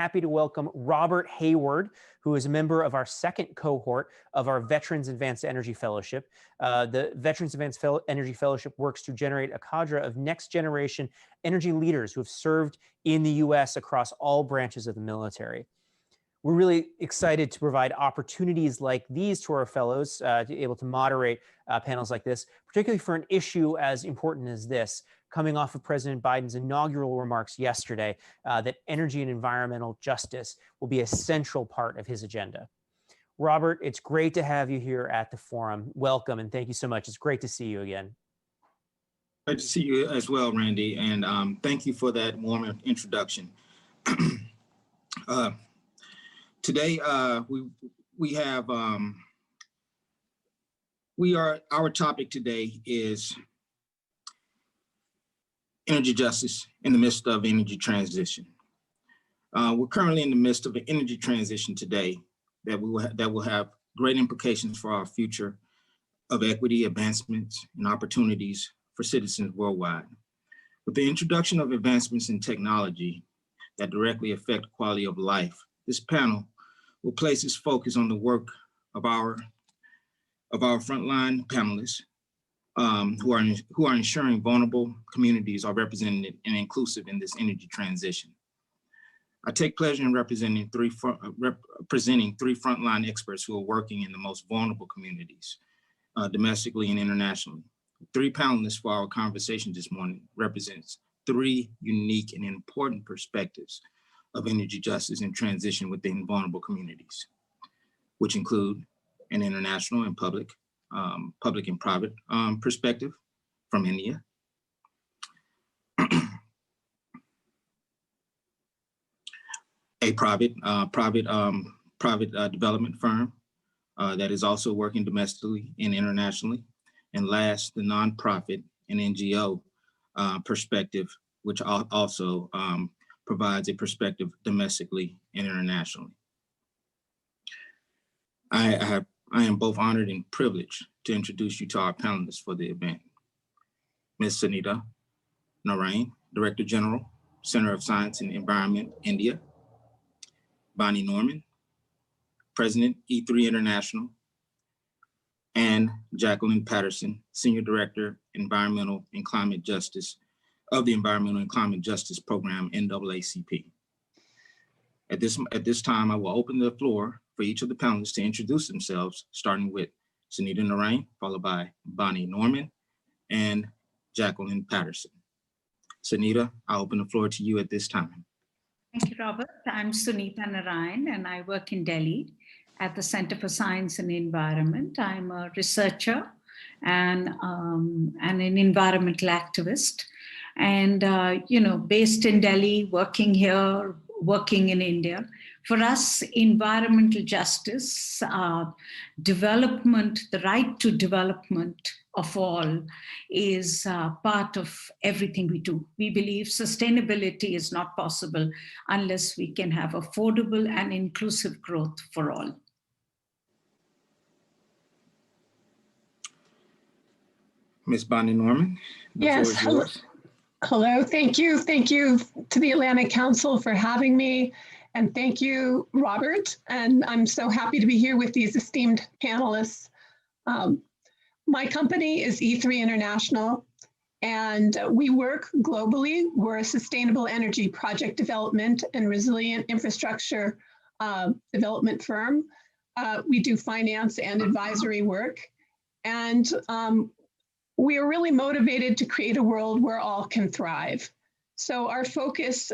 happy to welcome Robert Hayward, who is a member of our second cohort of our Veterans Advanced Energy Fellowship. The Veterans Advanced Energy Fellowship works to generate a cadre of next generation energy leaders who have served in the U.S. across all branches of the military. We're really excited to provide opportunities like these to our fellows to be able to moderate panels like this, particularly for an issue as important as this, coming off of President Biden's inaugural remarks yesterday that energy and environmental justice will be a central part of his agenda. Robert, it's great to have you here at the forum. Welcome, and thank you so much. It's great to see you again. Great to see you as well, Randy, and thank you for that warm introduction. Today, our topic today is energy justice in the midst of energy transition. We're currently in the midst of an energy transition today that will have great implications for our future of equity, advancements, and opportunities for citizens worldwide. With the introduction of advancements in technology that directly affect quality of life, this panel will place its focus on the work of our frontline panelists who are ensuring vulnerable communities are represented and inclusive in this energy transition. I take pleasure in representing three frontline experts who are working in the most vulnerable communities, domestically and internationally. Three panelists for our conversation this morning represents three unique and important perspectives of energy justice and transition within vulnerable communities, which include an international and public and private perspective from India, a private development firm that is also working domestically and internationally, and last, the nonprofit and NGO perspective, which also provides a perspective domestically and internationally. I am both honored and privileged to introduce you to our panelists for the event. Ms. Sunita, Narain, Director General, Center of Science and Environment, India. Bonnie Norman, President, E3 International, and Jacqueline Patterson, Senior Director, Environmental and Climate Justice of the Environmental and Climate Justice Program, NAACP. At this time, I will open the floor for each of the panelists to introduce themselves, starting with Sunita Narain, followed by Bonnie Norman, and Jacqueline Patterson. Sunita, I'll open the floor to you at this time. Thank you, Robert. I'm Sunita Narain, and I work in Delhi at the Center for Science and Environment. I'm a researcher and an environmental activist. And, based in Delhi, working here, working in India. For us, environmental justice, development, the right to development of all is part of everything we do. We believe sustainability is not possible unless we can have affordable and inclusive growth for all. Ms. Bonnie Norman, the floor is yours. Hello, thank you. Thank you to the Atlantic Council for having me. And thank you, Robert. And I'm so happy to be here with these esteemed panelists. My company is E3 International, and we work globally. We're a sustainable energy project development and resilient infrastructure development firm. We do finance and advisory work. And we are really motivated to create a world where all can thrive. So our focus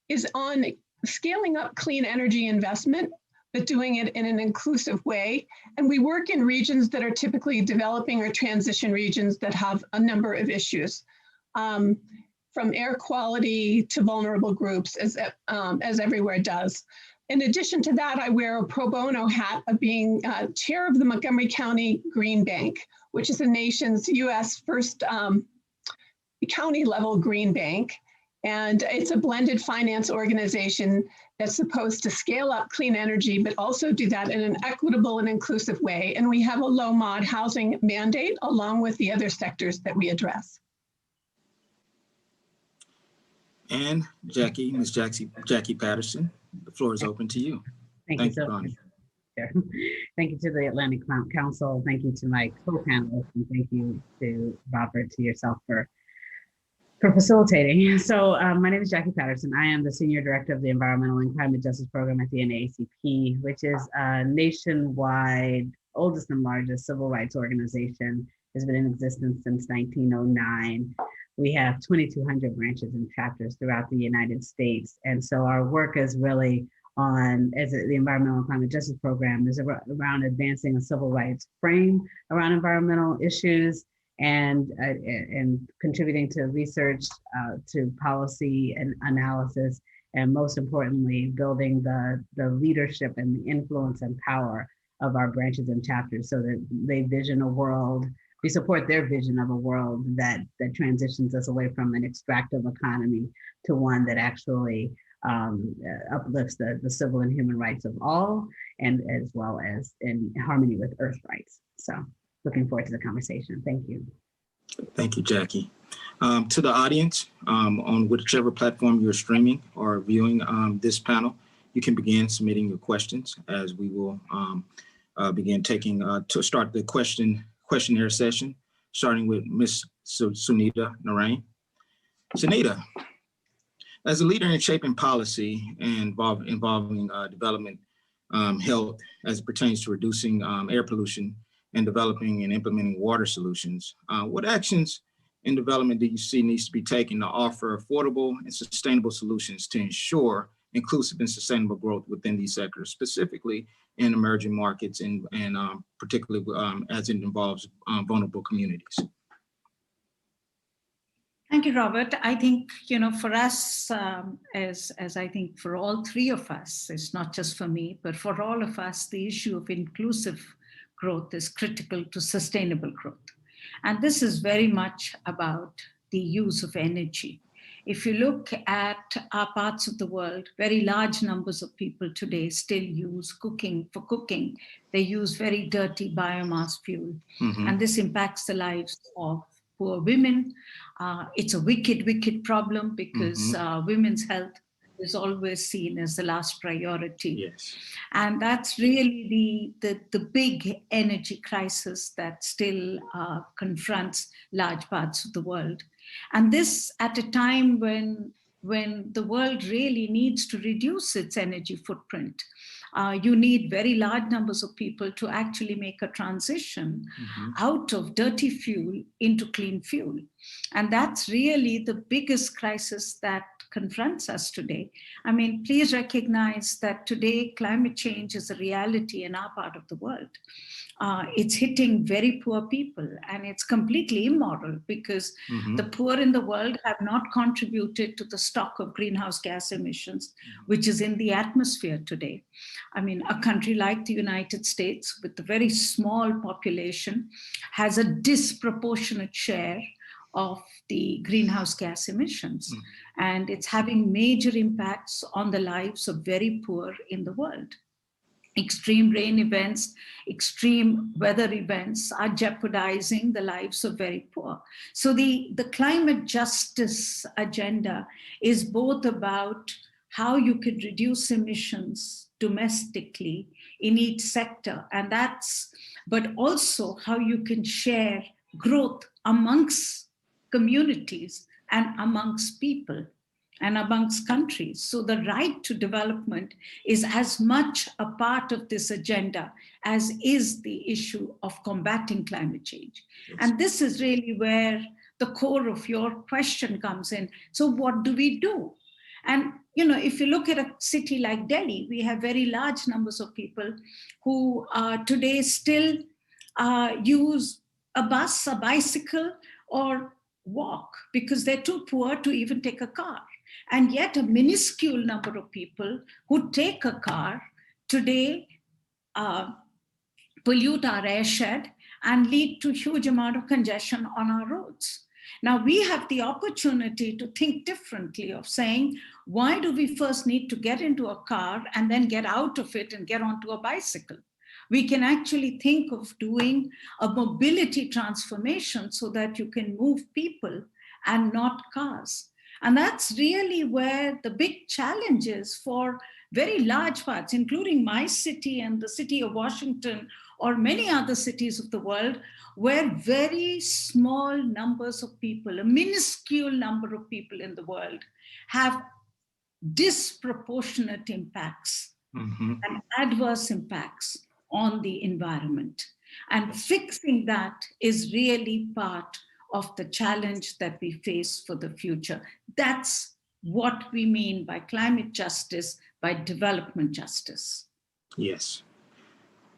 is on scaling up clean energy investment, but doing it in an inclusive way. And we work in regions that are typically developing or transition regions that have a number of issues, from air quality to vulnerable groups, as everywhere does. In addition to that, I wear a pro bono hat of being chair of the Montgomery County Green Bank, which is the nation's U.S. first county level green bank. And it's a blended finance organization that's supposed to scale up clean energy, but also do that in an equitable and inclusive way. And we have a low mod housing mandate along with the other sectors that we address. And Ms. Jackie Patterson, the floor is open to you. Thank you so Bonnie. much. Chair. Thank you to the Atlantic Council. Thank you to my co-panelists, and thank you to Robert, to yourself for facilitating. So my name is Jackie Patterson. I am the Senior Director of the Environmental and Climate Justice Program at the NAACP, which is a nationwide, oldest and largest civil rights organization. Has been in existence since 1909. We have 2,200 branches and chapters throughout the United States. And so our work is really the Environmental and Climate Justice Program is around advancing a civil rights frame around environmental issues and contributing to research, to policy and analysis, and most importantly, building the leadership and the influence and power of our branches and chapters so that they vision a world, we support their vision of a world that transitions us away from an extractive economy to one that actually uplifts the civil and human rights of all, and as well as in harmony with Earth rights. So looking forward to the conversation. Thank you. Thank you, Jackie. To the audience, on whichever platform you're streaming or viewing this panel, you can begin submitting your questions as we will begin taking to start the questionnaire session, starting with Ms. Sunita Narain. Sunita, as a leader in shaping policy and involving development health as it pertains to reducing air pollution and developing and implementing water solutions, what actions in development do you see needs to be taken to offer affordable and sustainable solutions to ensure inclusive and sustainable growth within these sectors, specifically in emerging markets and particularly as it involves vulnerable communities? Thank you, Robert. I think, for us, as I think for all three of us, it's not just for me, but for all of us, the issue of inclusive growth is critical to sustainable growth. And this is very much about the use of energy. If you look at our parts of the world, very large numbers of people today still use cooking. They use very dirty biomass fuel. Mm-hmm. And this impacts the lives of poor women. It's a wicked problem because women's health is always seen as the last priority. Yes. And that's really the big energy crisis that still confronts large parts of the world. And this at a time when the world really needs to reduce its energy footprint. You need very large numbers of people to actually make a transition out of dirty fuel into clean fuel. And that's really the biggest crisis that confronts us today. I mean, please recognize that today climate change is a reality in our part of the world. It's hitting very poor people, and it's completely immoral because the poor in the world have not contributed to the stock of greenhouse gas emissions, which is in the atmosphere today. I mean, a country like the United States with a very small population has a disproportionate share of the greenhouse gas emissions. And it's having major impacts on the lives of very poor in the world. Extreme rain events, extreme weather events are jeopardizing the lives of very poor. So the climate justice agenda is both about how you could reduce emissions domestically in each sector, but also how you can share growth amongst communities and amongst people and amongst countries. So the right to development is as much a part of this agenda as is the issue of combating climate change. Yes. And this is really where the core of your question comes in. So what do we do? And if you look at a city like Delhi, we have very large numbers of people who today still use a bus, a bicycle, or walk because they're too poor to even take a car. And yet a minuscule number of people who take a car today pollute our airshed and lead to huge amount of congestion on our roads. Now we have the opportunity to think differently of saying, why do we first need to get into a car and then get out of it and get onto a bicycle? We can actually think of doing a mobility transformation so that you can move people and not cars. And that's really where the big challenge is for very large parts, including my city and the city of Washington or many other cities of the world, where very small numbers of people, a minuscule number of people in the world, have disproportionate impacts and adverse impacts on the environment. And fixing that is really part of the challenge that we face for the future. That's what we mean by climate justice, by development justice. Yes.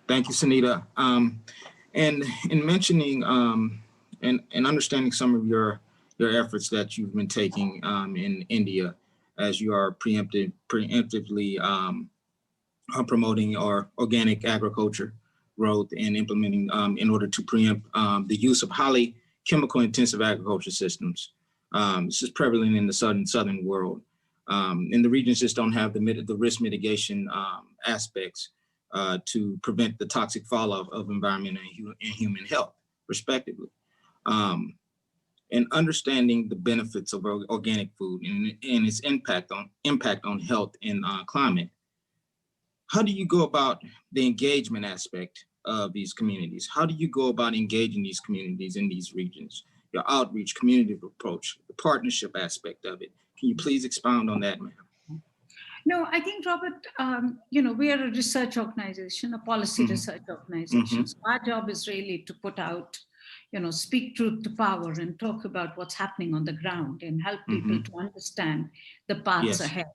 Thank you, Sunita. And in mentioning and understanding some of your efforts that you've been taking in India, as you are preemptively promoting our organic agriculture growth and implementing in order to preempt the use of highly chemical intensive agriculture systems. This is prevalent in the southern world. And the regions just don't have the risk mitigation aspects to prevent the toxic fallout of environment and human health, respectively. And understanding the benefits of organic food and its impact on health and climate. How do you go about the engagement aspect of these communities? How do you go about engaging these communities in these regions? Your outreach, community approach, the partnership aspect of it. Can you please expound on that, ma'am? No, I think, Robert, we are a research organization, a policy research organization. So our job is really to put out, speak truth to power and talk about what's happening on the ground and help people to understand the paths ahead.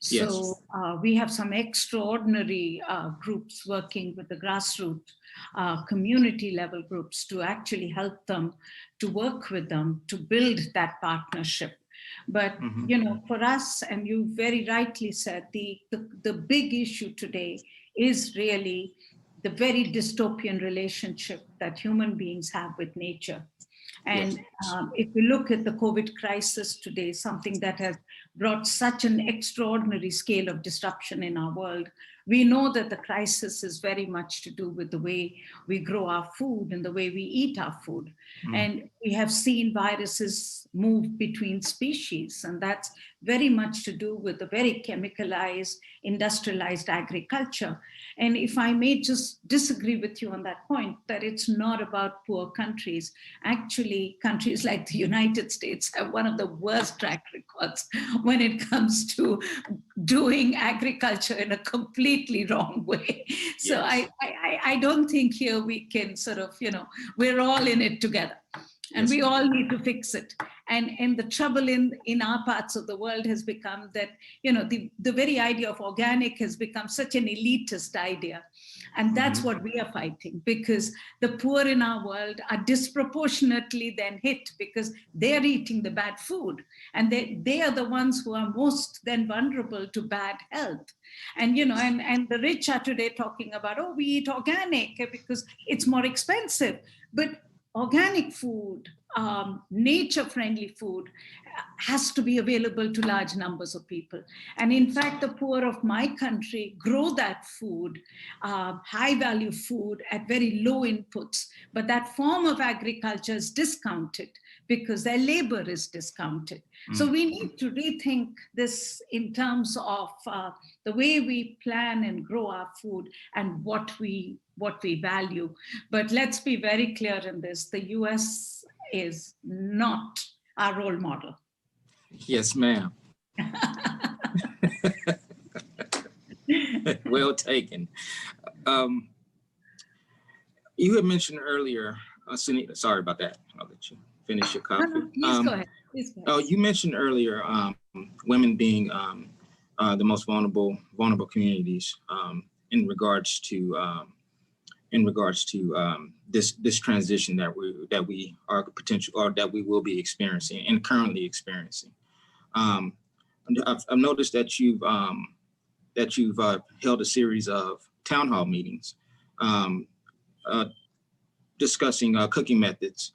So we have some extraordinary groups working with the grassroots community level groups to actually help them, to work with them, to build that partnership. But, for us, and you very rightly said, the big issue today is really the very dystopian relationship that human beings have with nature. And if we look at the COVID crisis today, something that has brought such an extraordinary scale of disruption in our world, we know that the crisis is very much to do with the way we grow our food and the way we eat our food. And we have seen viruses move between species, and that's very much to do with the very chemicalized, industrialized agriculture. And if I may just disagree with you on that point, that it's not about poor countries. Actually, countries like the United States have one of the worst track records when it comes to doing agriculture in a completely wrong way. So I don't think here we can sort of, we're all in it together. And we all need to fix it. And the trouble in our parts of the world has become that, the very idea of organic has become such an elitist idea. And that's what we are fighting, because the poor in our world are disproportionately then hit because they're eating the bad food. And they are the ones who are most then vulnerable to bad health. And, and the rich are today talking about, oh, we eat organic because it's more expensive. But organic food, nature-friendly food has to be available to large numbers of people. And in fact, the poor of my country grow that food, high-value food at very low inputs. But that form of agriculture is discounted because their labor is discounted. So we need to rethink this in terms of the way we plan and grow our food and what we value. But let's be very clear in this, the US is not our role model. Yes, ma'am. Well taken. You had mentioned earlier, Sunita, sorry about that. I'll let you finish your coffee. Please go ahead. Please go ahead. Oh, you mentioned earlier women being the most vulnerable communities in regards to this transition that we are potential, or that we will be experiencing and currently experiencing. I've noticed that you've held a series of town hall meetings discussing cooking methods.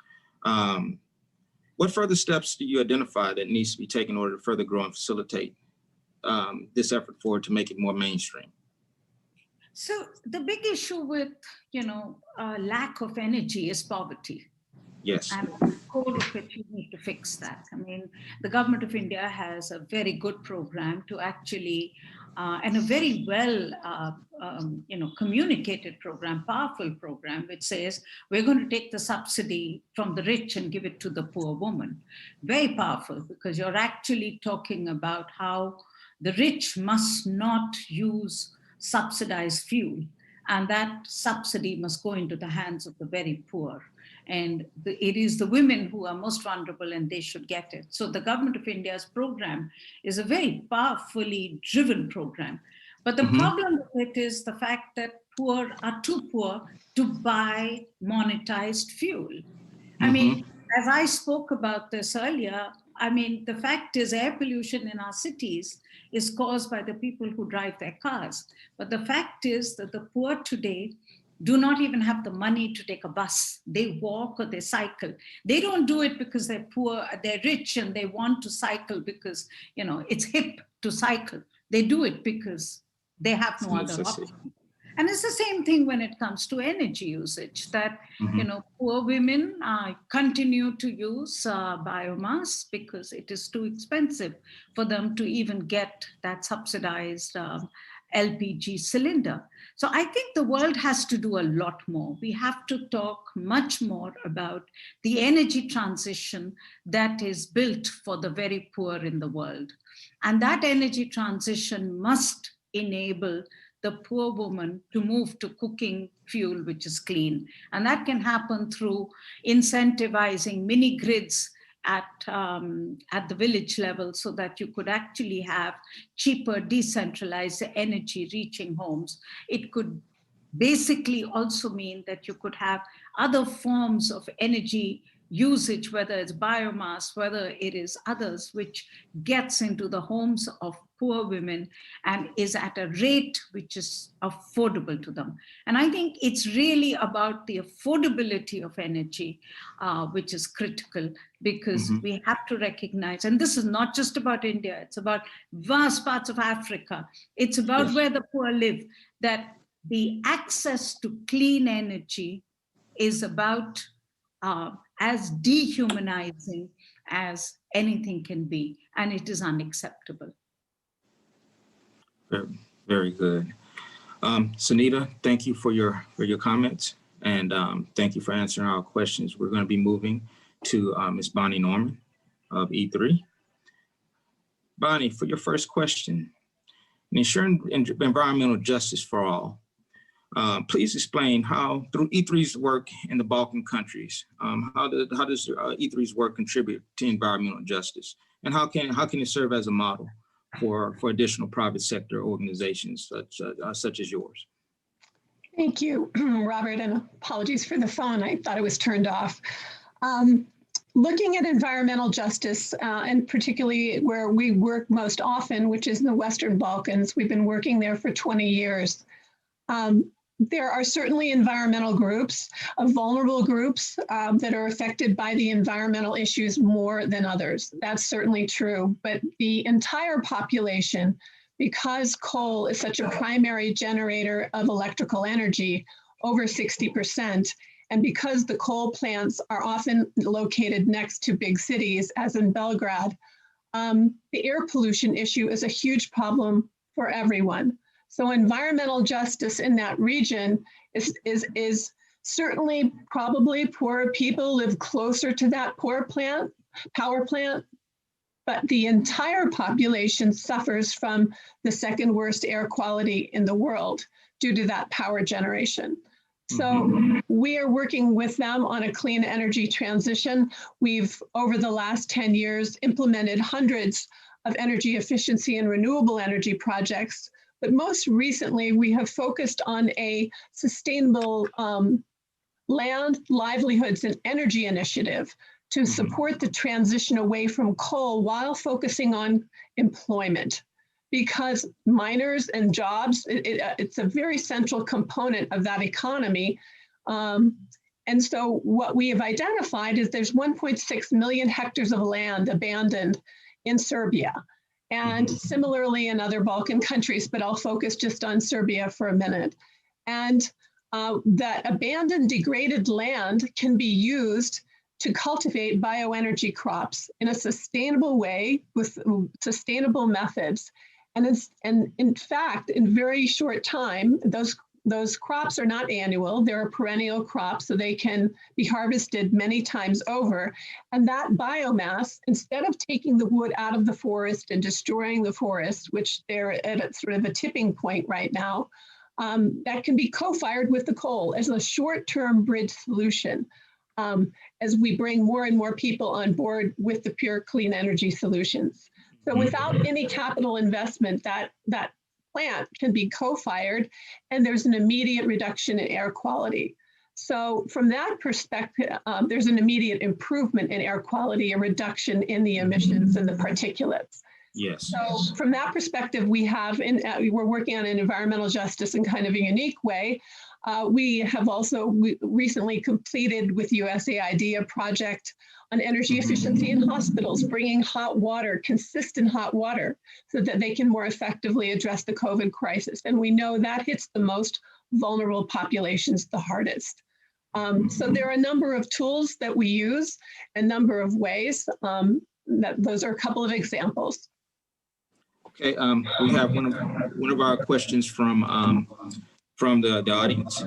What further steps do you identify that needs to be taken in order to further grow and facilitate this effort forward to make it more mainstream? So the big issue with, lack of energy is poverty. Yes. And core of it, you need to fix that. I mean, the government of India has a very good program to actually, and a very well, communicated program, powerful program, which says we're going to take the subsidy from the rich and give it to the poor woman. Very powerful, because you're actually talking about how the rich must not use subsidized fuel, and that subsidy must go into the hands of the very poor. And it is the women who are most vulnerable, and they should get it. So the government of India's program is a very powerfully driven program. But the problem with it is the fact that poor are too poor to buy monetized fuel. I mean, as I spoke about this earlier, I mean, the fact is air pollution in our cities is caused by the people who drive their cars. But the fact is that the poor today do not even have the money to take a bus. They walk or they cycle. They don't do it because they're poor, they're rich and they want to cycle because, it's hip to cycle. They do it because they have no other option. And it's the same thing when it comes to energy usage, that, poor women continue to use biomass because it is too expensive for them to even get that subsidized LPG cylinder. So I think the world has to do a lot more. We have to talk much more about the energy transition that is built for the very poor in the world. And that energy transition must enable the poor woman to move to cooking fuel, which is clean. And that can happen through incentivizing mini grids at the village level, so that you could actually have cheaper, decentralized energy reaching homes. It could basically also mean that you could have other forms of energy usage, whether it's biomass, whether it is others, which gets into the homes of poor women and is at a rate which is affordable to them. And I think it's really about the affordability of energy, which is critical, because we have to recognize, and this is not just about India, it's about vast parts of Africa. It's about where the poor live, that the access to clean energy is about as dehumanizing as anything can be, and it is unacceptable. Very, very good. Sunita, thank you for your comments, and thank you for answering our questions. We're going to be moving to Ms. Bonnie Norman of E3. Bonnie, for your first question, ensuring environmental justice for all. Please explain how, through E3's work in the Balkan countries, how does E3's work contribute to environmental justice, and how can it serve as a model for additional private sector organizations such as yours? Thank you, Robert, and apologies for the phone. I thought it was turned off. Looking at environmental justice, and particularly where we work most often, which is in the Western Balkans, we've been working there for 20 years. There are certainly environmental groups, vulnerable groups that are affected by the environmental issues more than others. That's certainly true, but the entire population, because coal is such a primary generator of electrical energy, over 60%, and because the coal plants are often located next to big cities, as in Belgrade, the air pollution issue is a huge problem for everyone. So environmental justice in that region is certainly probably poorer people live closer to that power plant, but the entire population suffers from the second worst air quality in the world due to that power generation. So we are working with them on a clean energy transition. We've, over the last 10 years, implemented hundreds of energy efficiency and renewable energy projects. But most recently, we have focused on a sustainable land, livelihoods, and energy initiative to support the transition away from coal while focusing on employment. Because miners and jobs, it's a very central component of that economy. And so what we have identified is there's 1.6 million hectares of land abandoned in Serbia. And similarly in other Balkan countries, but I'll focus just on Serbia for a minute. And that abandoned, degraded land can be used to cultivate bioenergy crops in a sustainable way with sustainable methods. And in fact, in very short time, those crops are not annual, they're perennial crops, so they can be harvested many times over. And that biomass, instead of taking the wood out of the forest and destroying the forest, which they're at a sort of a tipping point right now, that can be co-fired with the coal as a short-term bridge solution as we bring more and more people on board with the pure clean energy solutions. So without any capital investment, that plant can be co-fired and there's an immediate reduction in air quality. So from that perspective, there's an immediate improvement in air quality, a reduction in the emissions and the particulates. Yes. So from that perspective, we're working on an environmental justice in kind of a unique way. We have also recently completed with USAID a project on energy efficiency in hospitals, bringing hot water, consistent hot water, so that they can more effectively address the COVID crisis. And we know that hits the most vulnerable populations the hardest. So there are a number of tools that we use, a number of ways. Those are a couple of examples. Okay, we have one of our questions from the audience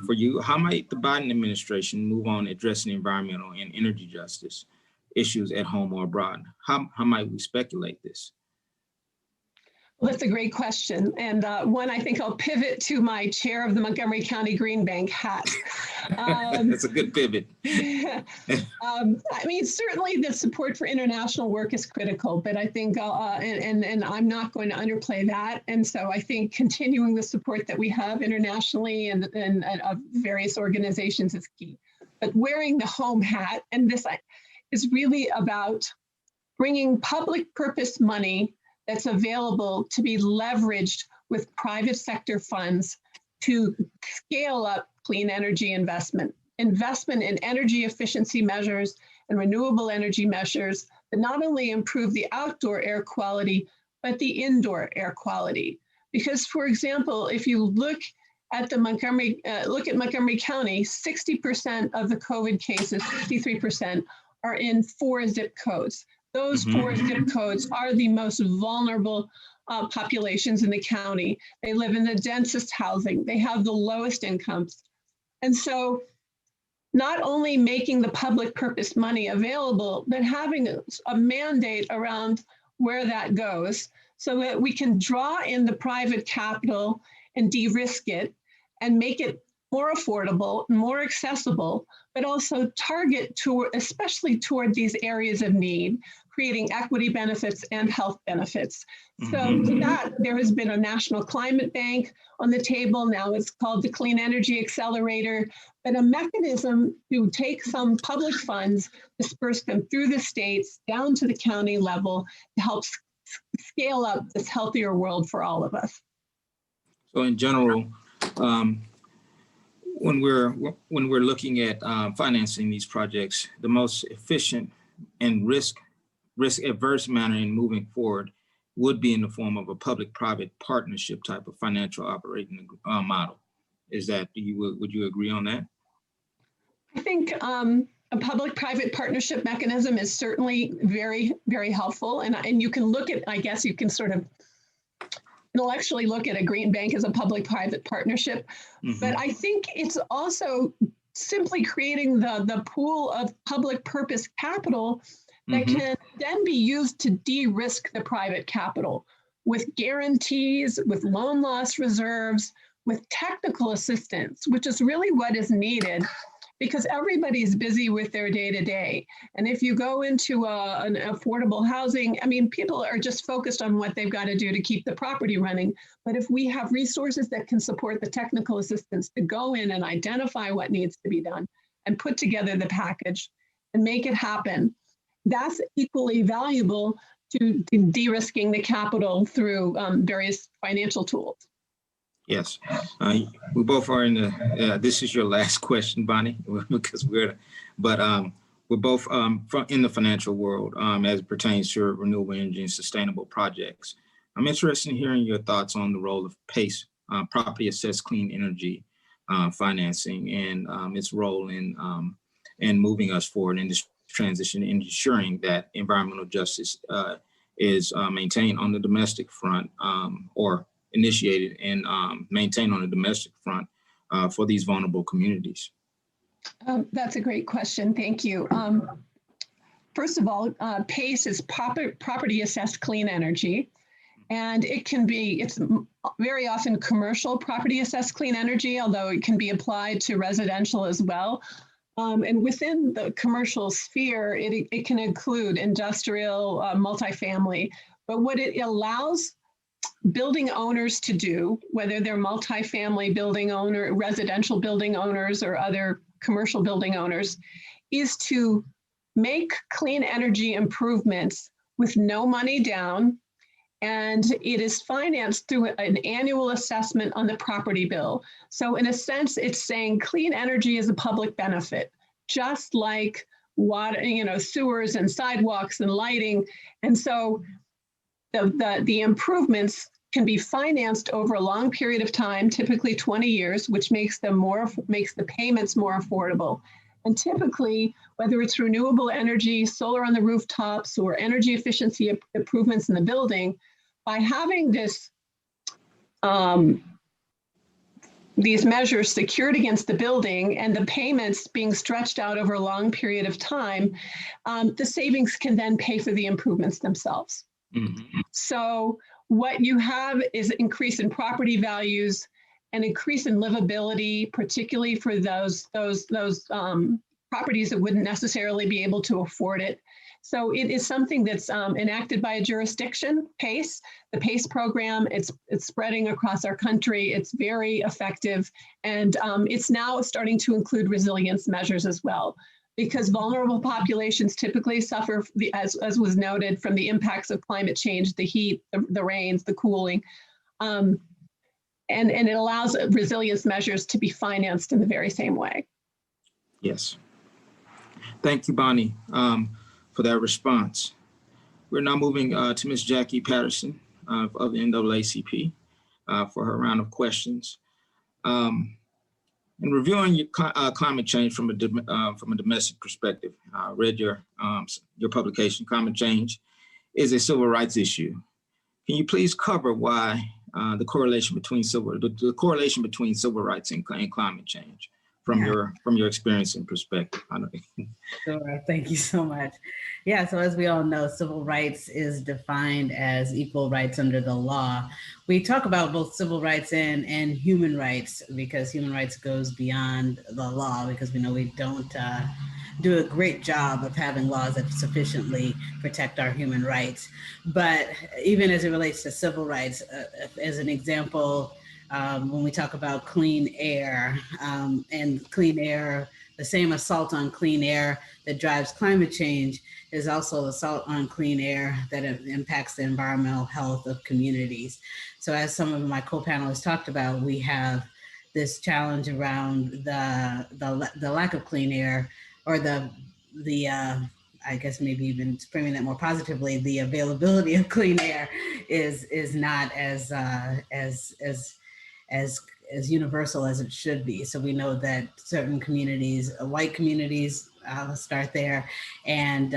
for you. How might the Biden administration move on addressing environmental and energy justice issues at home or abroad? How might we speculate this? Well, that's a great question. And one, I think I'll pivot to my chair of the Montgomery County Green Bank hat. That's a good pivot. I mean, certainly the support for international work is critical, but I think, and I'm not going to underplay that. And so I think continuing the support that we have internationally and various organizations is key. But wearing the home hat, and this is really about bringing public purpose money that's available to be leveraged with private sector funds to scale up clean energy investment in energy efficiency measures and renewable energy measures that not only improve the outdoor air quality, but the indoor air quality. Because, for example, if you look at Montgomery County, 60% of the COVID cases, 63%, are in 4 zip codes. Those 4 zip codes are the most vulnerable populations in the county. They live in the densest housing. They have the lowest incomes. And so not only making the public purpose money available, but having a mandate around where that goes so that we can draw in the private capital and de-risk it and make it more affordable, more accessible, but also target especially toward these areas of need, creating equity benefits and health benefits. So to that, there has been a national climate bank on the table. Now it's called the Clean Energy Accelerator, but a mechanism to take some public funds, disperse them through the states down to the county level to help scale up this healthier world for all of us. So in general, when we're looking at financing these projects, the most efficient and risk-averse manner in moving forward would be in the form of a public-private partnership type of financial operating model. Is that, would you agree on that? I think a public-private partnership mechanism is certainly very, very helpful. And you can look at, I guess you can sort of intellectually look at a green bank as a public-private partnership. But I think it's also simply creating the pool of public purpose capital that can then be used to de-risk the private capital with guarantees, with loan loss reserves, with technical assistance, which is really what is needed because everybody's busy with their day-to-day. And if you go into an affordable housing, I mean, people are just focused on what they've got to do to keep the property running. But if we have resources that can support the technical assistance to go in and identify what needs to be done and put together the package and make it happen, that's equally valuable to de-risking the capital through various financial tools. Yes, we both are in the, this is your last question, Bonnie, because we're both in the financial world as it pertains to renewable energy and sustainable projects. I'm interested in hearing your thoughts on the role of PACE, property assessed clean energy financing, and its role in in moving us forward in this transition, and ensuring that environmental justice is maintained on the domestic front, or initiated and maintained on the domestic front for these vulnerable communities? That's a great question. Thank you. First of all, PACE is property assessed clean energy. And it's very often commercial property assessed clean energy, although it can be applied to residential as well. And within the commercial sphere, it can include industrial, multifamily. But what it allows building owners to do, whether they're multifamily building owner, residential building owners, or other commercial building owners, is to make clean energy improvements with no money down. And it is financed through an annual assessment on the property bill. So in a sense, it's saying clean energy is a public benefit, just like water, sewers and sidewalks and lighting. And so the improvements can be financed over a long period of time, typically 20 years, which makes the payments more affordable. And typically, whether it's renewable energy, solar on the rooftops, or energy efficiency improvements in the building, by having these measures secured against the building and the payments being stretched out over a long period of time, the savings can then pay for the improvements themselves. Mm-hmm. So what you have is an increase in property values, an increase in livability, particularly for those properties that wouldn't necessarily be able to afford it. So it is something that's enacted by a jurisdiction, PACE. The PACE program, it's spreading across our country. It's very effective. And it's now starting to include resilience measures as well, because vulnerable populations typically suffer, as was noted, from the impacts of climate change, the heat, the rains, the cooling. And it allows resilience measures to be financed in the very same way. Yes. Thank you, Bonnie, for that response. We're now moving to Ms. Jackie Patterson of the NAACP for her round of questions. In reviewing your climate change from a domestic perspective, I read your publication, Climate Change is a Civil Rights Issue. Can you please cover why the correlation between civil rights and climate change from your experience and perspective? Sure, thank you so much. Yeah, so as we all know, civil rights is defined as equal rights under the law. We talk about both civil rights and human rights, because human rights goes beyond the law, because we know we don't do a great job of having laws that sufficiently protect our human rights. But even as it relates to civil rights, as an example, when we talk about clean air, and clean air, the same assault on clean air that drives climate change is also assault on clean air that impacts the environmental health of communities. So as some of my co-panelists talked about, we have this challenge around the lack of clean air, or I guess maybe even framing that more positively, the availability of clean air is not as universal as it should be. So we know that certain communities, white communities, I'll start there, and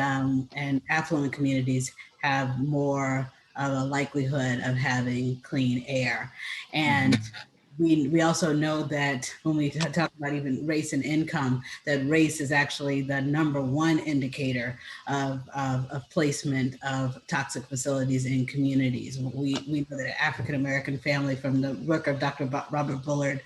affluent communities have more of a likelihood of having clean air. And we also know that when we talk about even race and income, that race is actually the #1 indicator of placement of toxic facilities in communities. We know that an African-American family, from the work of Dr. Robert Bullard,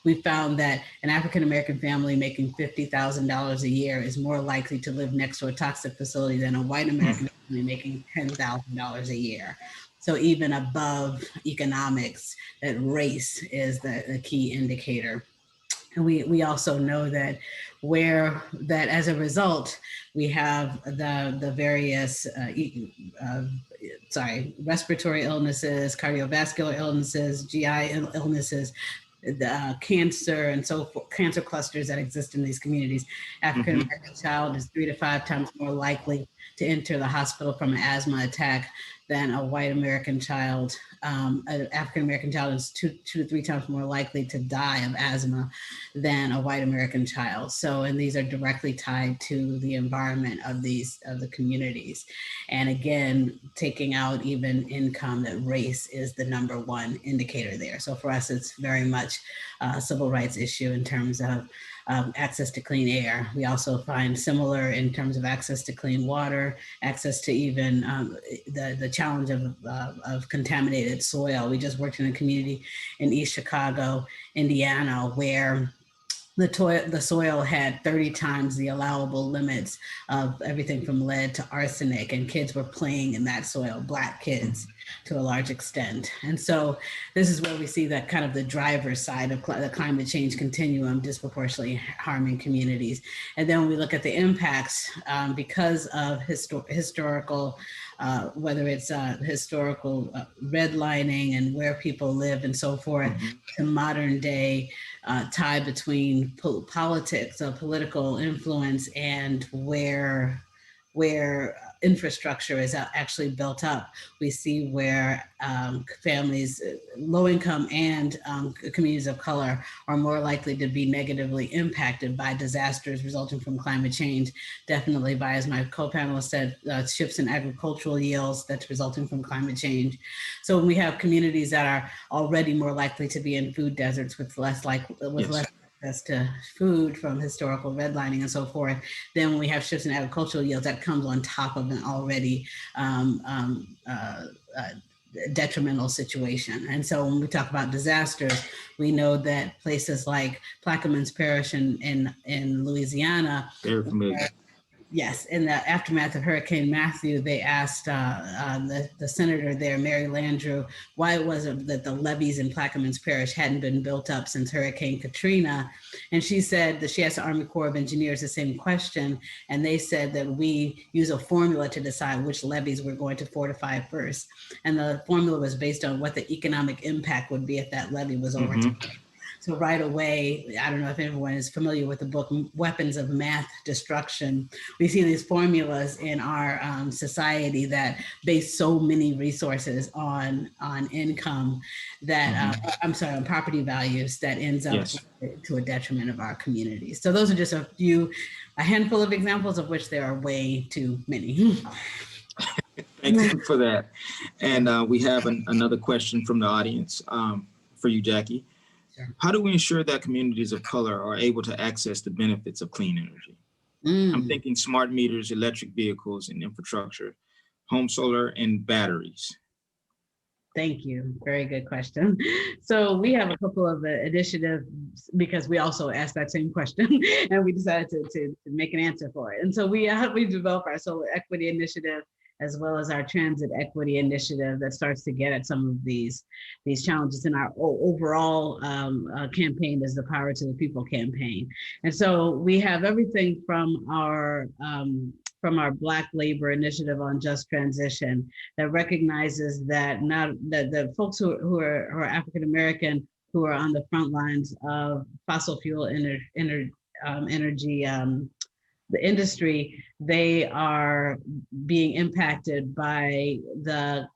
we found that an African-American family making $50,000 a year is more likely to live next to a toxic facility than a white American family making $10,000 a year. So even above economics, that race is the key indicator. And we also know that as a result, we have the various respiratory illnesses, cardiovascular illnesses, GI illnesses, the cancer and so forth, cancer clusters that exist in these communities. African American child is 3 to 5 times more likely to enter the hospital from an asthma attack than a white American child an African-American child is two to three times more likely to die of asthma than a white American child. So, and these are directly tied to the environment of the communities. And again, taking out even income, that race is the #1 indicator there. So for us, it's very much a civil rights issue in terms of access to clean air. We also find similar in terms of access to clean water, access to even the challenge of contaminated soil. We just worked in a community in East Chicago, Indiana, where the soil had 30 times the allowable limits of everything from lead to arsenic, and kids were playing in that soil, Black kids to a large extent. And so this is where we see that kind of the driver's side of the climate change continuum disproportionately harming communities. And then when we look at the impacts because of historical, whether it's historical redlining and where people live and so forth, to modern day tie between politics, political influence, and where infrastructure is actually built up. We see where families, low income and communities of color are more likely to be negatively impacted by disasters resulting from climate change. Definitely by, as my co-panelist said, shifts in agricultural yields that's resulting from climate change. So when we have communities that are already more likely to be in food deserts with less access to food from historical redlining and so forth, then when we have shifts in agricultural yields, that comes on top of an already detrimental situation. And so when we talk about disasters, we know that places like Plaquemines Parish in Louisiana, Very familiar. yes, in the aftermath of Hurricane Matthew, they asked the senator there, Mary Landrieu, why it was that the levees in Plaquemines Parish hadn't been built up since Hurricane Katrina. And she said that she asked the Army Corps of Engineers the same question, and they said that we use a formula to decide which levees we're going to fortify first. And the formula was based on what the economic impact would be if that levee was overtaken. So right away, I don't know if everyone is familiar with the book, Weapons of Math Destruction. We see these formulas in our society that base so many resources on income that, I'm sorry, on property values that ends up to a detriment of our communities. So those are just a handful of examples, of which there are way too many. Thank you for that. And we have another question from the audience for you, Jackie. Sure. How do we ensure that communities of color are able to access the benefits of clean energy? I'm thinking smart meters, electric vehicles, and infrastructure, home solar, and batteries. Thank you. Very good question. So we have a couple of initiatives because we also asked that same question and we decided to make an answer for it. And so we developed our solar equity initiative, as well as our transit equity initiative that starts to get at some of these challenges. In our overall campaign is the Power to the People campaign. And so we have everything from our Black labor initiative on just transition that recognizes that the folks who are African American, who are on the front lines of fossil fuel energy, the industry, they are being impacted by the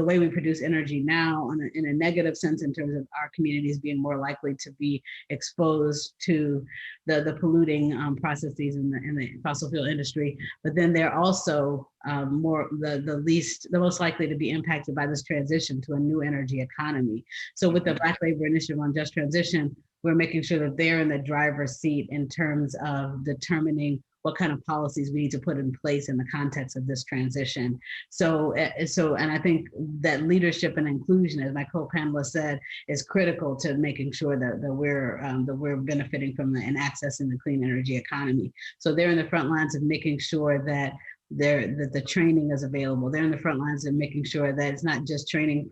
way we produce energy now in a negative sense, in terms of our communities being more likely to be exposed to the polluting processes in the fossil fuel industry. But then they're also the most likely to be impacted by this transition to a new energy economy. So with the Black Labor Initiative on Just Transition, we're making sure that they're in the driver's seat in terms of determining what kind of policies we need to put in place in the context of this transition. So, and I think that leadership and inclusion, as my co-panelist said, is critical to making sure that we're benefiting from and accessing the clean energy economy. So they're in the front lines of making sure that the training is available. They're in the front lines of making sure that it's not just training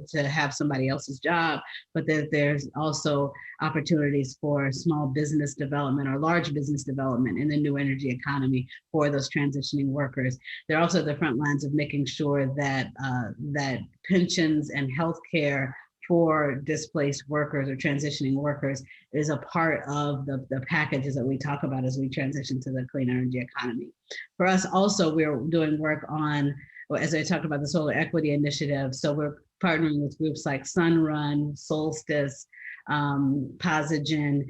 to have somebody else's job, but that there's also opportunities for small business development or large business development in the new energy economy for those transitioning workers. They're also at the front lines of making sure that pensions and healthcare for displaced workers or transitioning workers is a part of the packages that we talk about as we transition to the clean energy economy. For us also, we're doing work on, as I talked about, the solar equity initiative. So we're partnering with groups like Sunrun, Solstice, Posigen,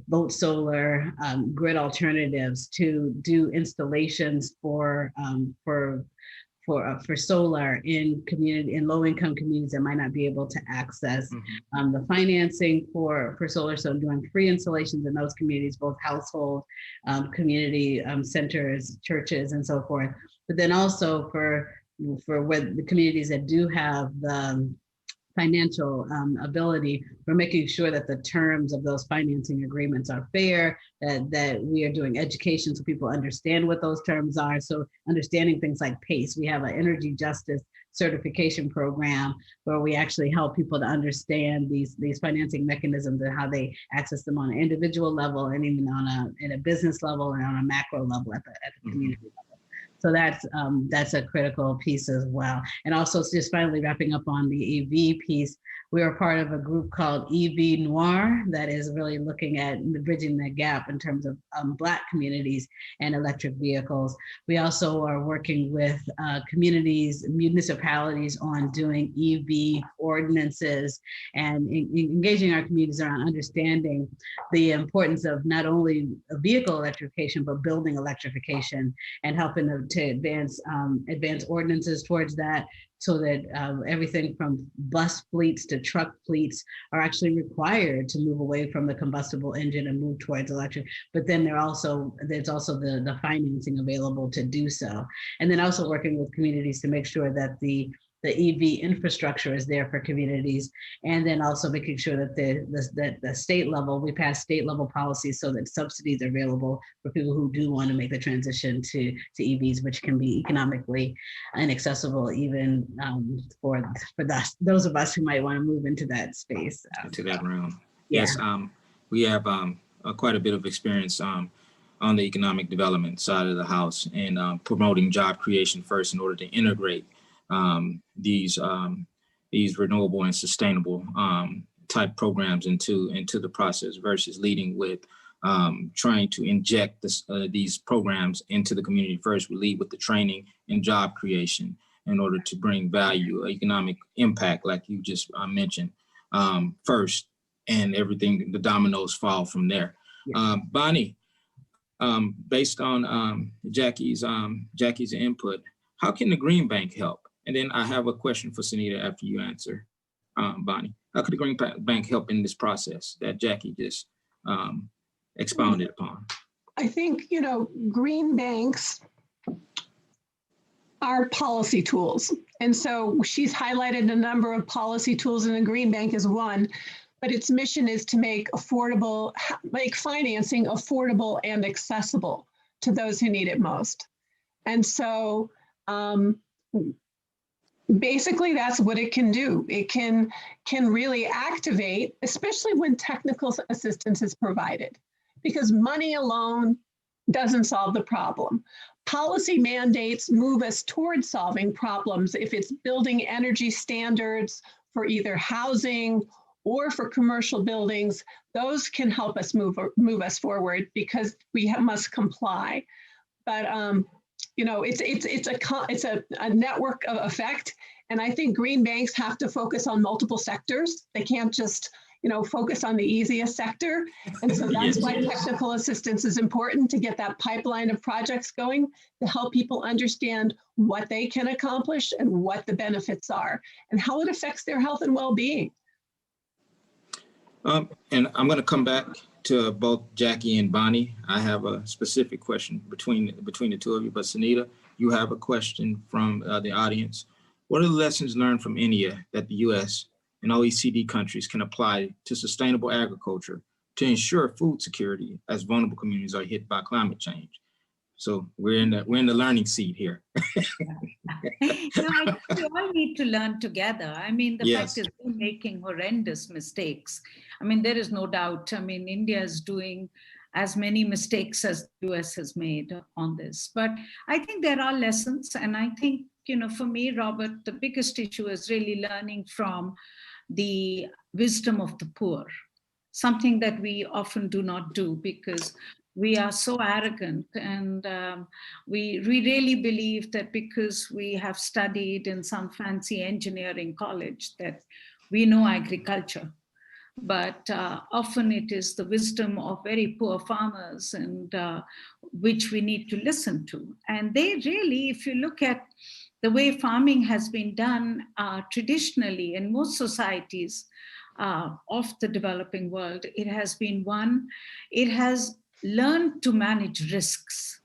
Vote Solar, Grid Alternatives to do installations for solar in low-income communities that might not be able to access the financing for solar. So doing free installations in those communities, both household, community centers, churches, and so forth. But then also for the communities that do have the financial ability, we're making sure that the terms of those financing agreements are fair, that we are doing education so people understand what those terms are. So understanding things like PACE, we have an energy justice certification program where we actually help people to understand these financing mechanisms and how they access them on an individual level and even in a business level and on a macro level at the community level. So that's a critical piece as well. And also just finally wrapping up on the EV piece, we are part of a group called EV Noir that is really looking at bridging the gap in terms of Black communities and electric vehicles. We also are working with communities, municipalities on doing EV ordinances and engaging our communities around understanding the importance of not only vehicle electrification, but building electrification and helping them to advance ordinances towards that, so that everything from bus fleets to truck fleets are actually required to move away from the combustible engine and move towards electric. But then there's also the financing available to do so. And then also working with communities to make sure that the EV infrastructure is there for communities, and then also making sure that the state level, we pass state level policies so that subsidies are available for people who do want to make the transition to EVs, which can be economically inaccessible even for those of us who might want to move into that space. Into that realm. Yeah. Yes, we have quite a bit of experience on the economic development side of the house and promoting job creation first in order to integrate these renewable and sustainable type programs into the process versus leading with trying to inject these programs into the community first. We lead with the training and job creation in order to bring value, economic impact, like you just mentioned, first, and everything, the dominoes fall from there. Yeah. Bonnie, based on Jackie's input, how can the Green Bank help? And then I have a question for Sunita after you answer, Bonnie. How could the Green Bank help in this process that Jackie just expounded upon? I think, green banks are policy tools. And so she's highlighted a number of policy tools, and the Green Bank is one, but its mission is to make financing affordable and accessible to those who need it most. And so, basically, that's what it can do. It can really activate, especially when technical assistance is provided, because money alone doesn't solve the problem. Policy mandates move us towards solving problems. If it's building energy standards for either housing or for commercial buildings, those can help us move us forward because we must comply. But it's a network of effect. And I think green banks have to focus on multiple sectors. They can't just, focus on the easiest sector. And so that's why technical assistance is important, to get that pipeline of projects going, to help people understand what they can accomplish and what the benefits are and how it affects their health and well-being. And I'm going to come back to both Jackie and Bonnie. I have a specific question between the two of you, but Sunita, you have a question from the audience. What are the lessons learned from India that the US and OECD countries can apply to sustainable agriculture to ensure food security as vulnerable communities are hit by climate change? So we're in the learning seat here. We all need to learn together. I mean, the fact is we're making horrendous mistakes. I mean, there is no doubt. I mean, India is doing as many mistakes as the US has made on this. But I think there are lessons. And I think, for me, Robert, the biggest issue is really learning from the wisdom of the poor, something that we often do not do, because we are so arrogant, and we really believe that because we have studied in some fancy engineering college that we know agriculture. But often it is the wisdom of very poor farmers, and which we need to listen to. And they really, if you look at the way farming has been done traditionally in most societies of the developing world, it has been it has learned to manage risks.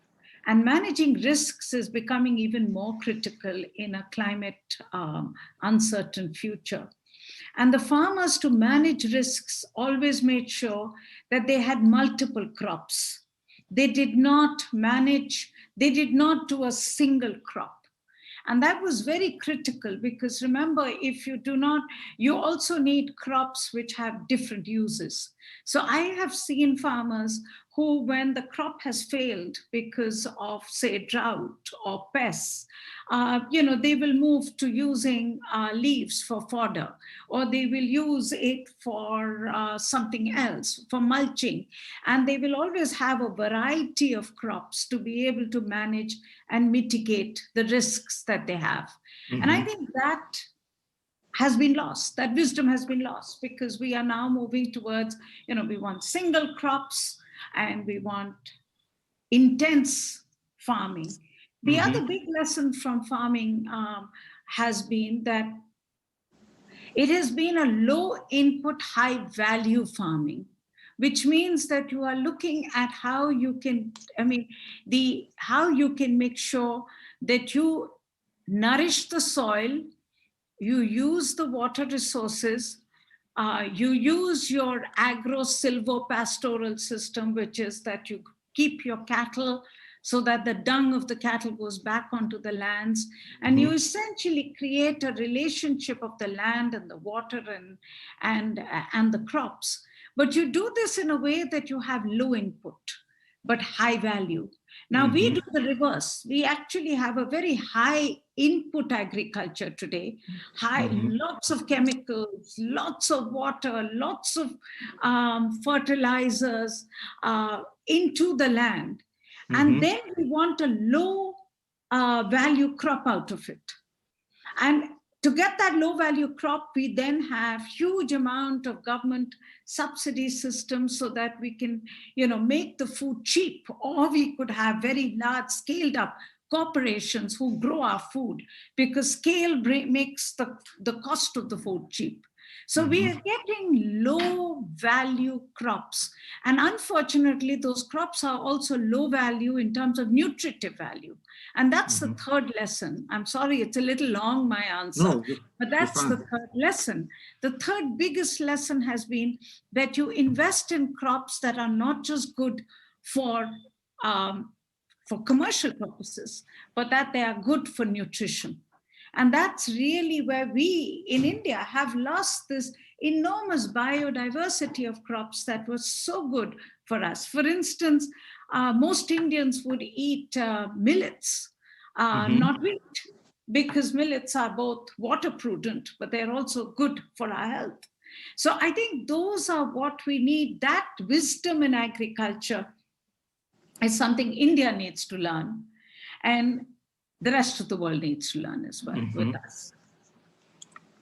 And managing risks is becoming even more critical in a climate uncertain future. And the farmers, to manage risks, always made sure that they had multiple crops. They did not do a single crop. And that was very critical, because remember, if you do not, you also need crops which have different uses. So I have seen farmers who, when the crop has failed because of, say, drought or pests, they will move to using leaves for fodder, or they will use it for something else, for mulching. And they will always have a variety of crops to be able to manage and mitigate the risks that they have. Mm-hmm. And I think that has been lost. That wisdom has been lost, because we are now moving towards, we want single crops and we want intense farming. The mm-hmm. other big lesson from farming has been that it has been a low input, high value farming, which means that you are looking at how you can, how you can make sure that you nourish the soil, you use the water resources, you use your agro-silvopastoral system, which is that you keep your cattle so that the dung of the cattle goes back onto the lands. And mm-hmm. you essentially create a relationship of the land and the water and the crops. But you do this in a way that you have low input, but high value. Now mm-hmm. we do the reverse. We actually have a very high input agriculture today, mm-hmm. lots of chemicals, lots of water, lots of fertilizers into the land. Mm-hmm. And then we want a low value crop out of it. And to get that low value crop, we then have huge amount of government subsidy systems so that we can, make the food cheap, or we could have very large scaled up corporations who grow our food, because scale makes the cost of the food cheap. So mm-hmm. we are getting low value crops. And unfortunately, those crops are also low value in terms of nutritive value. And that's mm-hmm. the third lesson. I'm sorry, it's a little long, my answer, but that's the third lesson. The third biggest lesson has been that you invest in crops that are not just good for commercial purposes, but that they are good for nutrition. And that's really where we in India have lost this enormous biodiversity of crops that was so good for us. For instance, most Indians would eat millets, mm-hmm. not wheat, because millets are both water prudent, but they're also good for our health. So I think those are what we need. That wisdom in agriculture is something India needs to learn. And the rest of the world needs to learn as well mm-hmm. with us.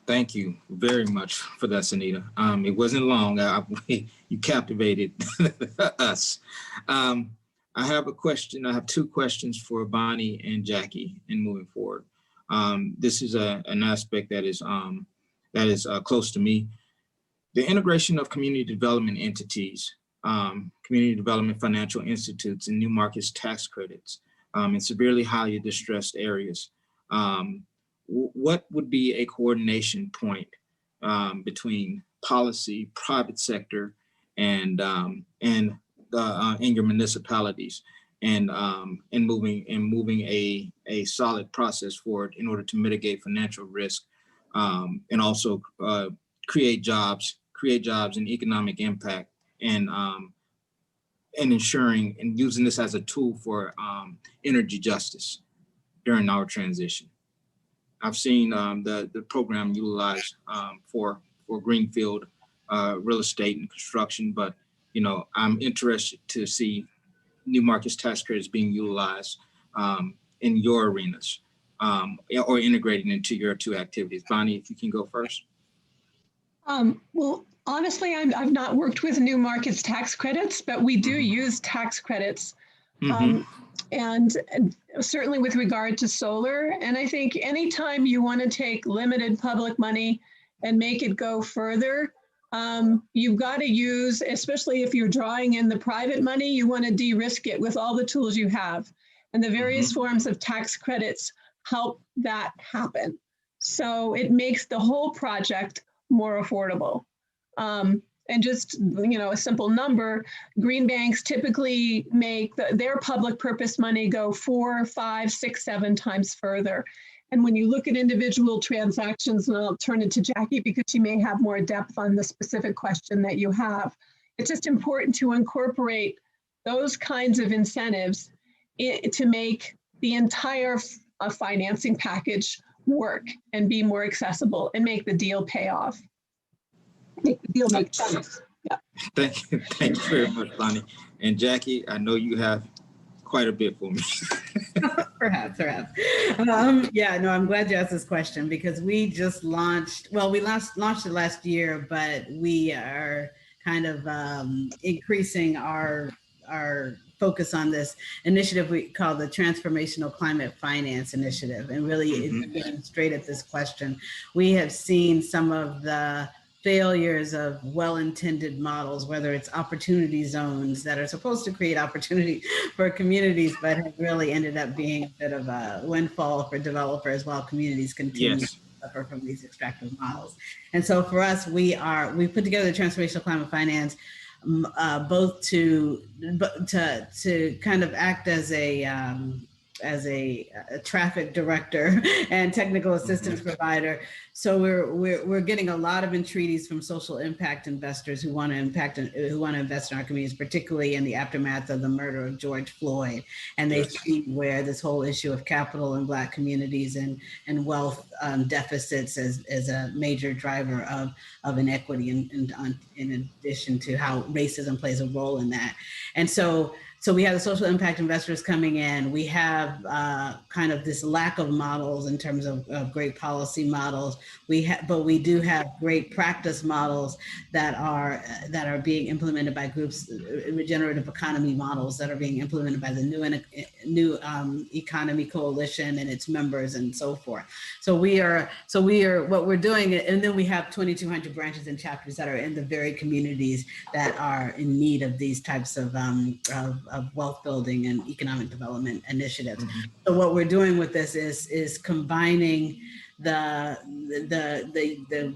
Thank you very much for that, Sunita. It wasn't long. You captivated us. I have a question. I have two questions for Bonnie and Jackie in moving forward. This is an aspect that is close to me. The integration of community development entities, community development financial institutes, and new markets tax credits in severely highly distressed areas. What would be a coordination point between policy, private sector, and your municipalities, and moving a solid process forward in order to mitigate financial risk, and also create jobs and economic impact, and ensuring and using this as a tool for energy justice during our transition. I've seen the program utilized for greenfield real estate and construction, but I'm interested to see new markets tax credits being utilized in your arenas or integrated into your two activities? Bonnie, if you can go first. Well, honestly, I've not worked with new markets tax credits, but we do use tax credits. And certainly with regard to solar. And I think anytime you want to take limited public money and make it go further, you've got to use, especially if you're drawing in the private money, you want to de-risk it with all the tools you have. And the various forms of tax credits help that happen. So it makes the whole project more affordable. And just, a simple number, green banks typically make their public purpose money go 4, 5, 6, 7 times further. And when you look at individual transactions, and I'll turn it to Jackie because she may have more depth on the specific question that you have, it's just important to incorporate those kinds of incentives to make the entire financing package work and be more accessible and make the deal pay off. Make the deal make sense. Yeah. Thank you very much, Bonnie. And Jackie, I know you have quite a bit for me. Perhaps. Yeah, no, I'm glad you asked this question because we just launched, we launched it last year, but we are kind of increasing our focus on this initiative we call the Transformational Climate Finance Initiative. And really it's getting straight at this question. We have seen some of the failures of well-intended models, whether it's opportunity zones that are supposed to create opportunity for communities, but have really ended up being a bit of a windfall for developers while communities continue to suffer from these extractive models. And so for us, we put together the Transformational Climate Finance both to kind of act as a traffic director and technical assistance provider. So we're getting a lot of entreaties from social impact investors who want to invest in our communities, particularly in the aftermath of the murder of George Floyd. And they see where this whole issue of capital in Black communities and wealth deficits as a major driver of inequity in addition to how racism plays a role in that. And so we have the social impact investors coming in. We have kind of this lack of models in terms of great policy models. But we do have great practice models that are being implemented by groups, regenerative economy models that are being implemented by the new economy coalition and its members and so forth. So we are what we're doing, and then we have 2,200 branches and chapters that are in the very communities that are in need of these types of wealth building and economic development initiatives. So what we're doing with this is combining the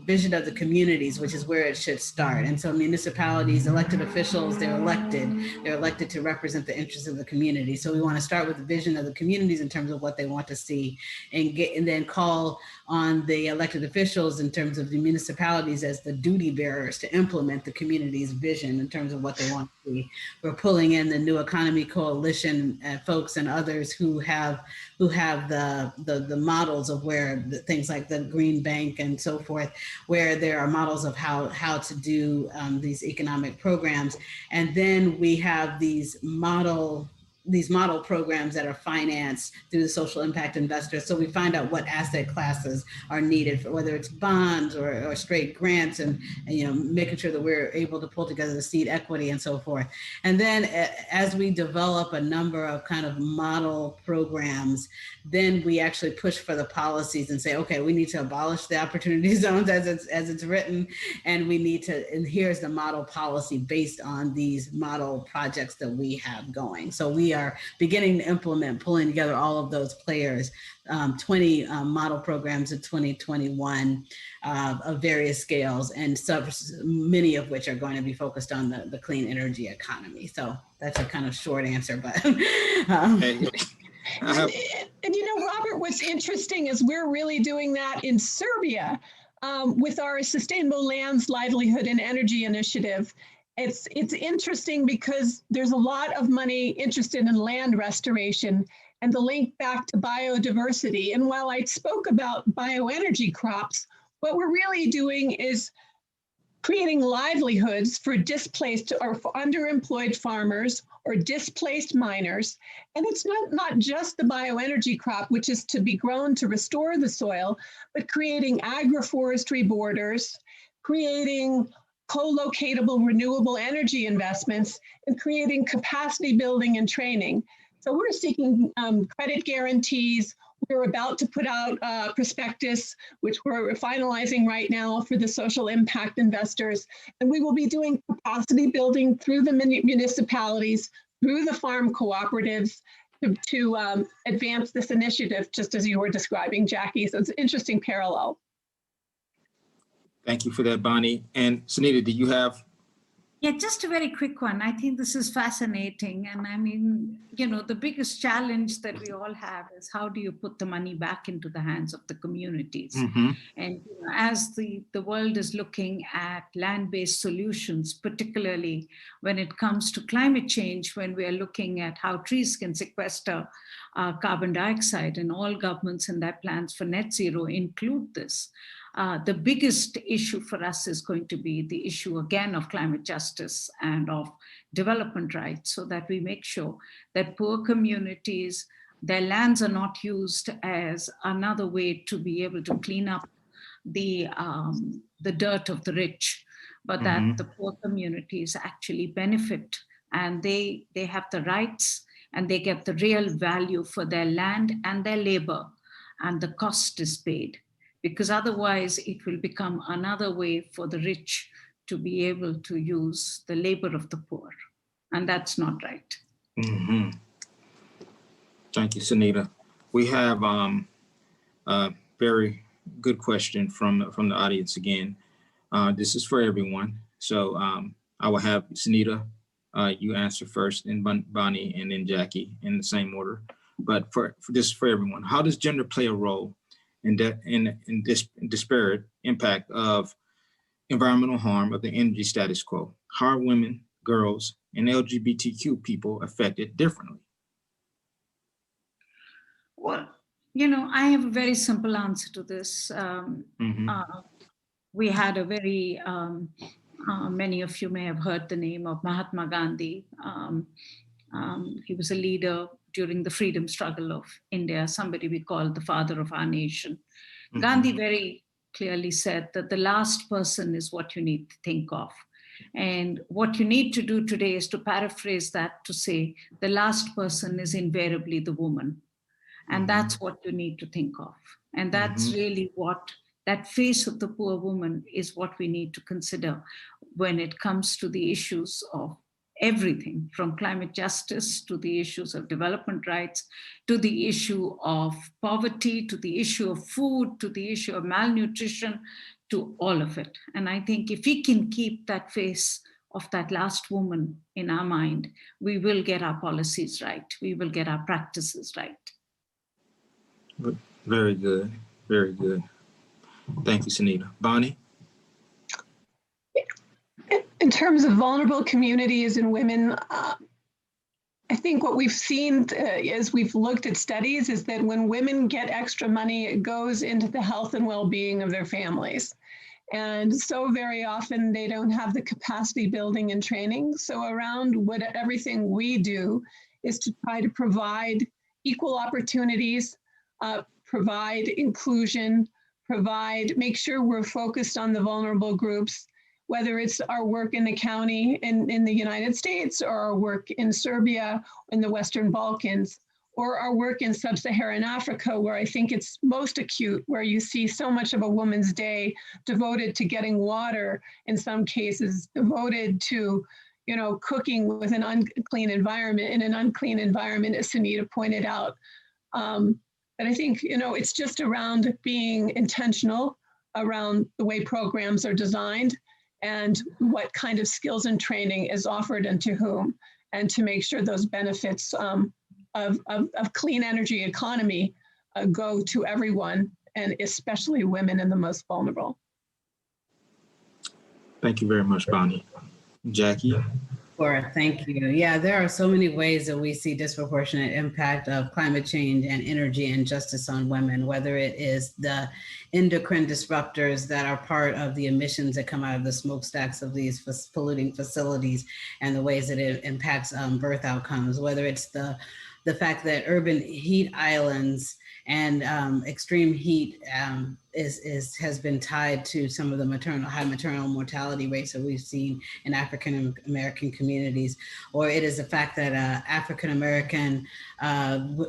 vision of the communities, which is where it should start. And so municipalities, elected officials, they're elected to represent the interests of the community. So we want to start with the vision of the communities in terms of what they want to see, and then call on the elected officials in terms of the municipalities as the duty bearers to implement the community's vision in terms of what they want to see. We're pulling in the New Economy Coalition folks and others who have the models of where things like the Green Bank and so forth, where there are models of how to do these economic programs. And then we have these model programs that are financed through the social impact investors. So we find out what asset classes are needed, for whether it's bonds or straight grants, and making sure that we're able to pull together the seed equity and so forth. And then as we develop a number of kind of model programs, then we actually push for the policies and say, okay, we need to abolish the opportunity zones as it's written, and here's the model policy based on these model projects that we have going. So we are beginning to implement, pulling together all of those players, 20 model programs in 2021 of various scales, and many of which are going to be focused on the clean energy economy. So that's a kind of short answer, but. And Robert, what's interesting is we're really doing that in Serbia with our Sustainable Lands, Livelihood, and Energy Initiative. It's interesting because there's a lot of money interested in land restoration and the link back to biodiversity. And while I spoke about bioenergy crops, what we're really doing is creating livelihoods for displaced or for underemployed farmers or displaced miners. And it's not just the bioenergy crop, which is to be grown to restore the soil, but creating agroforestry borders, creating co-locatable renewable energy investments, and creating capacity building and training. So we're seeking credit guarantees. We're about to put out a prospectus, which we're finalizing right now for the social impact investors. And we will be doing capacity building through the municipalities, through the farm cooperatives to advance this initiative, just as you were describing, Jackie. So it's an interesting parallel. Thank you for that, Bonnie. And Sunita, do you have? Yeah, just a very quick one. I think this is fascinating. And I mean, you know, the biggest challenge that we all have is how do you put the money back into the hands of the communities? Mm-hmm. And you know, as the world is looking at land-based solutions, particularly when it comes to climate change, when we are looking at how trees can sequester carbon dioxide, and all governments and their plans for net zero include this. The biggest issue for us is going to be the issue again of climate justice and of development rights, so that we make sure that poor communities, their lands are not used as another way to be able to clean up the dirt of the rich, but that the poor communities actually benefit and they have the rights and they get the real value for their land and their labor, and the cost is paid. Because otherwise it will become another way for the rich to be able to use the labor of the poor. And that's not right. Mm-hmm. Thank you, Sunita. We have a very good question from the audience again. This is for everyone. So I will have Sunita, you answer first, and Bonnie, and then Jackie in the same order. But for this, for everyone, how does gender play a role in this disparate impact of environmental harm of the energy status quo? How are women, girls, and LGBTQ people affected differently? Well, you know, I have a very simple answer to this. We had a very, many of you may have heard the name of Mahatma Gandhi. He was a leader during the freedom struggle of India, somebody we call the father of our nation. Gandhi very clearly said that the last person is what you need to think of. And what you need to do today is to paraphrase that to say, the last person is invariably the woman. And that's what you need to think of. And that's really what, that face of the poor woman is what we need to consider when it comes to the issues of everything, from climate justice to the issues of development rights, to the issue of poverty, to the issue of food, to the issue of malnutrition, to all of it. And I think if we can keep that face of that last woman in our mind, we will get our policies right. We will get our practices right. Very good. Very good. Thank you, Sunita. Bonnie? In terms of vulnerable communities and women, I think what we've seen as we've looked at studies is that when women get extra money, it goes into the health and well-being of their families. And so very often they don't have the capacity building and training. So around everything we do is to try to provide equal opportunities, provide inclusion, make sure we're focused on the vulnerable groups, whether it's our work in the county in the United States, or our work in Serbia, in the Western Balkans, or our work in sub-Saharan Africa, where I think it's most acute, where you see so much of a woman's day devoted to getting water, in some cases devoted to, you know, cooking with an unclean environment, in an unclean environment, as Sunita pointed out. But I think, you know, it's just around being intentional around the way programs are designed and what kind of skills and training is offered and to whom, and to make sure those benefits of clean energy economy go to everyone, and especially women and the most vulnerable. Thank you very much, Bonnie. Jackie? Sure, thank you. Yeah, there are so many ways that we see disproportionate impact of climate change and energy injustice on women, whether it is the endocrine disruptors that are part of the emissions that come out of the smokestacks of these polluting facilities and the ways that it impacts birth outcomes, whether it's the fact that urban heat islands and extreme heat has been tied to some of the high maternal mortality rates that we've seen in African American communities, or it is the fact that African American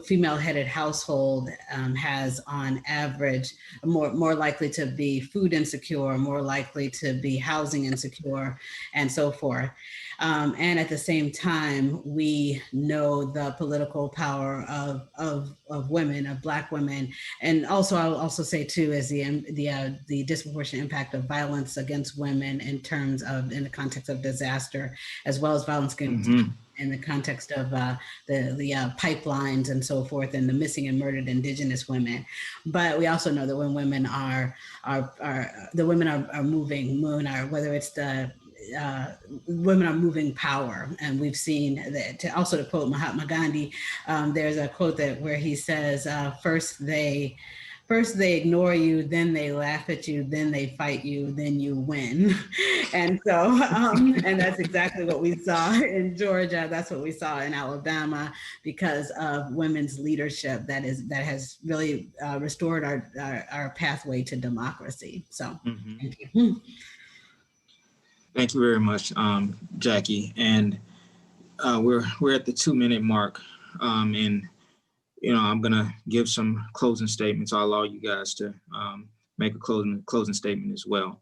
female-headed household has on average more likely to be food insecure, more likely to be housing insecure, and so forth. And at the same time, we know the political power of women, of Black women, and also I'll also say too is the disproportionate impact of violence against women in the context of disaster, as well as violence against in the context of the pipelines and so forth, and the missing and murdered Indigenous women. But we also know that when women are moving, whether it's women are moving power, and we've seen that. To quote Mahatma Gandhi, there's a quote where he says, first they ignore you, then they laugh at you, then they fight you, then you win. And so, and that's exactly what we saw in Georgia. That's what we saw in Alabama, because of women's leadership that has really restored our pathway to democracy. So, thank you. Thank you very much, Jackie. And we're at the 2-minute mark, and I'm gonna give some closing statements. I'll allow you guys to make a closing statement as well.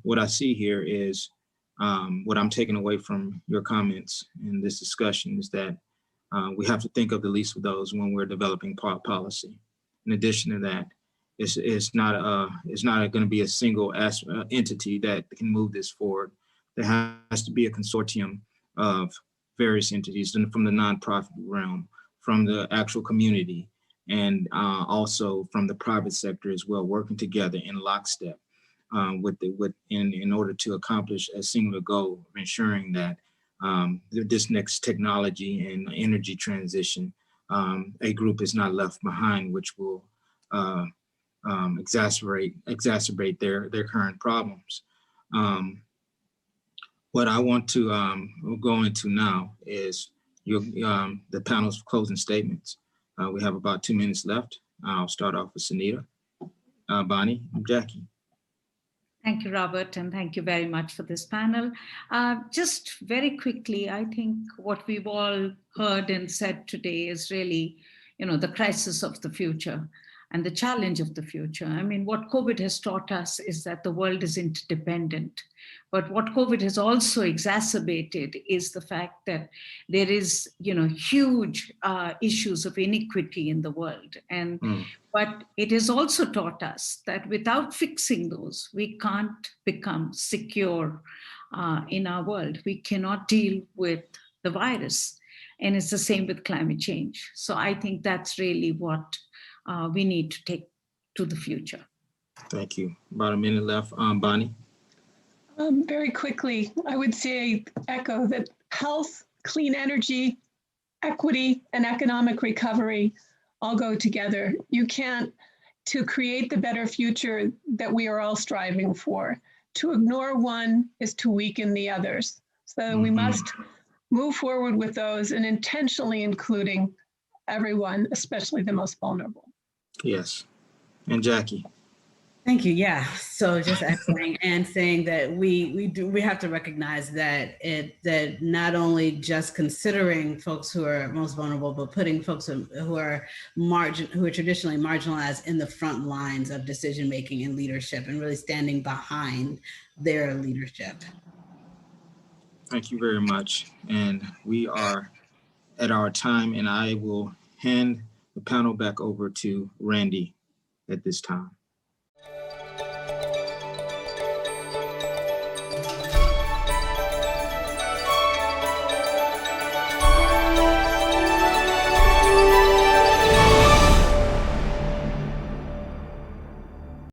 What I see here is what I'm taking away from your comments in this discussion is that we have to think of the least of those when we're developing policy. In addition to that, it's not going to be a single entity that can move this forward. There has to be a consortium of various entities from the nonprofit realm, from the actual community, and also from the private sector as well, working together in lockstep in order to accomplish a singular goal of ensuring that this next technology and energy transition, a group is not left behind, which will exacerbate their current problems. What I want to go into now is the panel's closing statements. We have about 2 minutes left. I'll start off with Sunita, Bonnie, and Jackie. Thank you, Robert, and thank you very much for this panel. Just very quickly, I think what we've all heard and said today is really, the crisis of the future and the challenge of the future. I mean, what COVID has taught us is that the world is interdependent. But what COVID has also exacerbated is the fact that there is, huge issues of inequity in the world. But it has also taught us that without fixing those, we can't become secure in our world. We cannot deal with the virus. And it's the same with climate change. So I think that's really what we need to take to the future. Thank you. About a minute left. Bonnie? Very quickly, I would say, echo that health, clean energy, equity, and economic recovery all go together. You can't, to create the better future that we are all striving for, to ignore one is to weaken the others. So we must move forward with those and intentionally including everyone, especially the most vulnerable. Yes. And Jackie? Thank you. Yeah. So just echoing and saying that we have to recognize that that not only just considering folks who are most vulnerable, but putting folks who are traditionally marginalized in the front lines of decision making and leadership, and really standing behind their leadership. Thank you very much. And we are at our time, and I will hand the panel back over to Randy at this time.